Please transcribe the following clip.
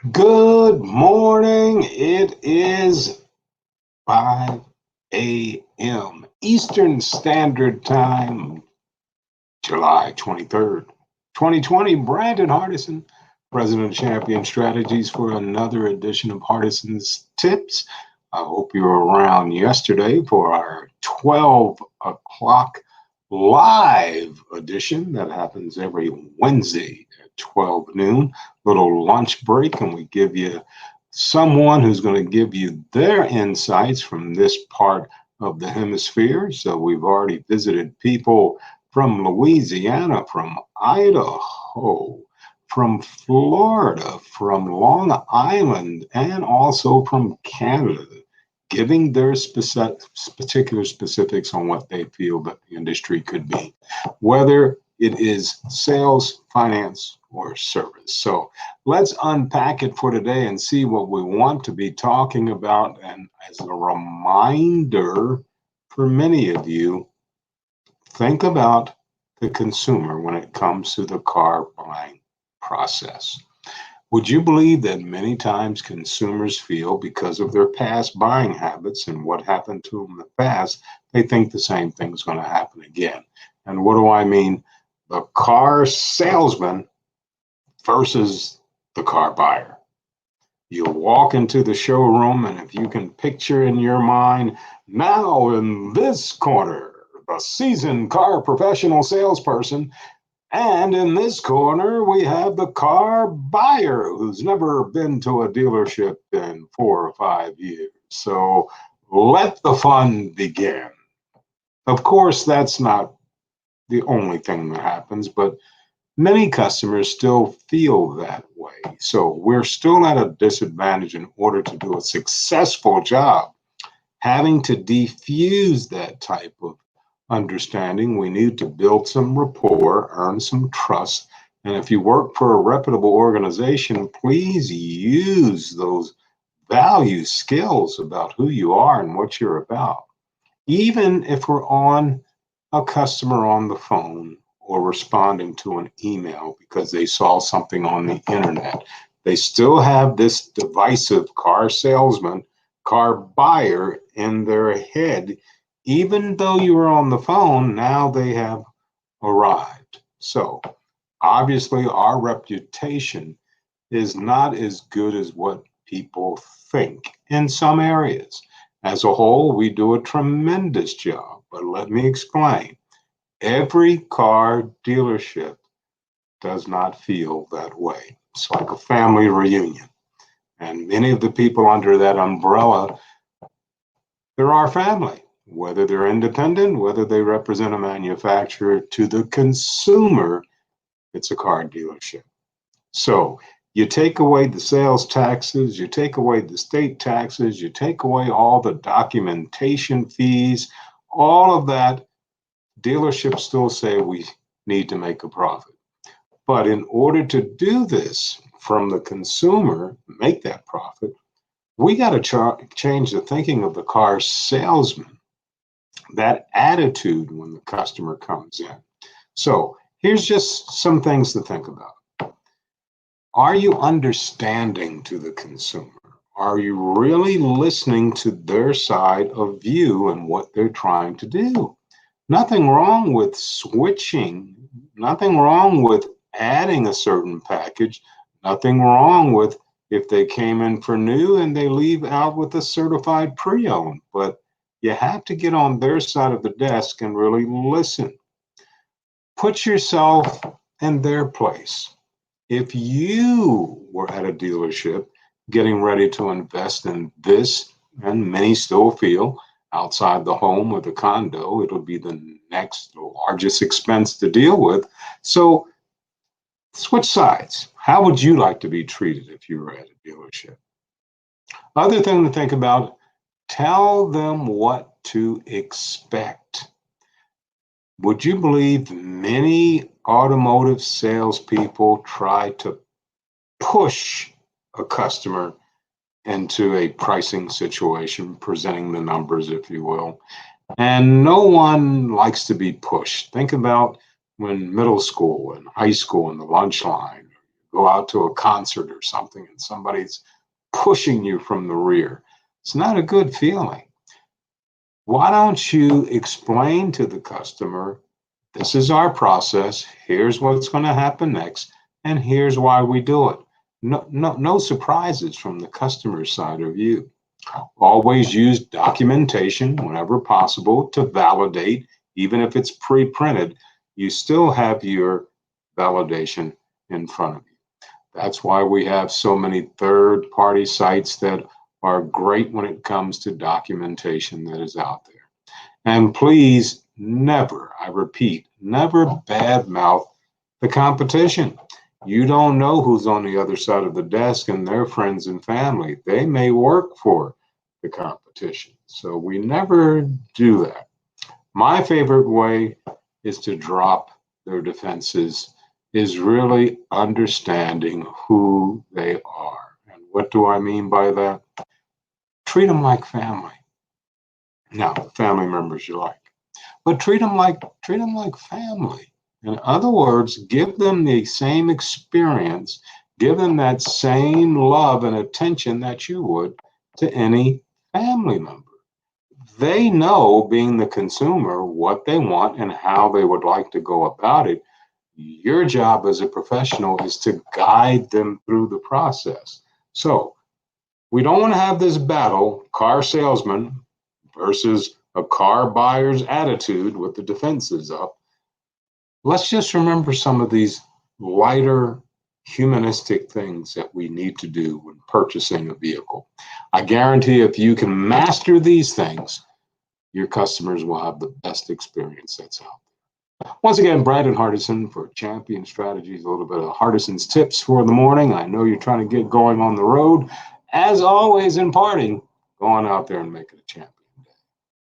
Good morning. It is 5 a.m. Eastern Standard Time, July 23rd, 2020. Brandon Hardison, President of Champion Strategies, for another edition of Hardison's Tips. I hope you were around yesterday for our 12 o'clock live edition that happens every Wednesday at 12 noon. Little lunch break, and we give you someone who's going to give you their insights from this part of the hemisphere. So we've already visited people from Louisiana, from Idaho, from Florida, from Long Island, and also from Canada, giving their particular specifics on what they feel that the industry could be, whether it is sales, finance, or service. So let's unpack it for today and see what we want to be talking about. And as a reminder for many of you, think about the consumer when it comes to the car buying process. Would you believe that many times consumers feel, because of their past buying habits and what happened to them in the past, they think the same thing's going to happen again? And what do I mean? The car salesman versus the car buyer. You walk into the showroom, and if you can picture in your mind, now in this corner, the seasoned car professional salesperson, and in this corner, we have the car buyer who's never been to a dealership in 4 or 5 years. So let the fun begin. Of course, that's not the only thing that happens, but many customers still feel that way. So we're still at a disadvantage in order to do a successful job. Having to diffuse that type of understanding, we need to build some rapport, earn some trust. And if you work for a reputable organization, please use those value skills about who you are and what you're about. Even if we're on a customer on the phone or responding to an email because they saw something on the internet, they still have this divisive car salesman, car buyer in their head. Even though you were on the phone, now they have arrived. So obviously, our reputation is not as good as what people think in some areas. As a whole, we do a tremendous job, but let me explain. Every car dealership does not feel that way. It's like a family reunion. And many of the people under that umbrella, they're our family, whether they're independent, whether they represent a manufacturer. To the consumer, it's a car dealership. So you take away the sales taxes, you take away the state taxes, you take away all the documentation fees, all of that. Dealerships still say we need to make a profit. But in order to do this from the consumer, make that profit, we got to change the thinking of the car salesman, that attitude when the customer comes in. So here's just some things to think about. Are you understanding to the consumer? Are you really listening to their side of view and what they're trying to do? Nothing wrong with switching, nothing wrong with adding a certain package, nothing wrong with if they came in for new and they leave out with a certified pre-owned. But you have to get on their side of the desk and really listen. Put yourself in their place. If you were at a dealership getting ready to invest in this, and many still feel outside the home or the condo, it'll be the next largest expense to deal with. So switch sides. How would you like to be treated if you were at a dealership? Other thing to think about, tell them what to expect. Would you believe many automotive salespeople try to push a customer into a pricing situation, presenting the numbers, if you will? And no one likes to be pushed. Think about when middle school and high school and the lunch line, go out to a concert or something and somebody's pushing you from the rear. It's not a good feeling. Why don't you explain to the customer, this is our process, here's what's going to happen next, and here's why we do it. No surprises from the customer side of you. Always use documentation whenever possible to validate, even if it's pre-printed, you still have your validation in front of you. That's why we have so many third-party sites that are great when it comes to documentation that is out there. And please never, I repeat, never badmouth the competition. You don't know who's on the other side of the desk and their friends and family. They may work for the competition. So we never do that. My favorite way is to drop their defenses, is really understanding who they are. And what do I mean by that? Treat them like family. Now, family members you like, but treat them like family. In other words, give them the same experience, give them that same love and attention that you would to any family member. They know, being the consumer, what they want and how they would like to go about it. Your job as a professional is to guide them through the process. So we don't want to have this battle, car salesman versus a car buyer's attitude with the defenses up. Let's just remember some of these lighter humanistic things that we need to do when purchasing a vehicle. I guarantee if you can master these things, your customers will have the best experience that's out there. Once again, Brandon Hardison for Champion Strategies, a little bit of Hardison's tips for the morning. I know you're trying to get going on the road. As always in parting, go on out there and make it a champion.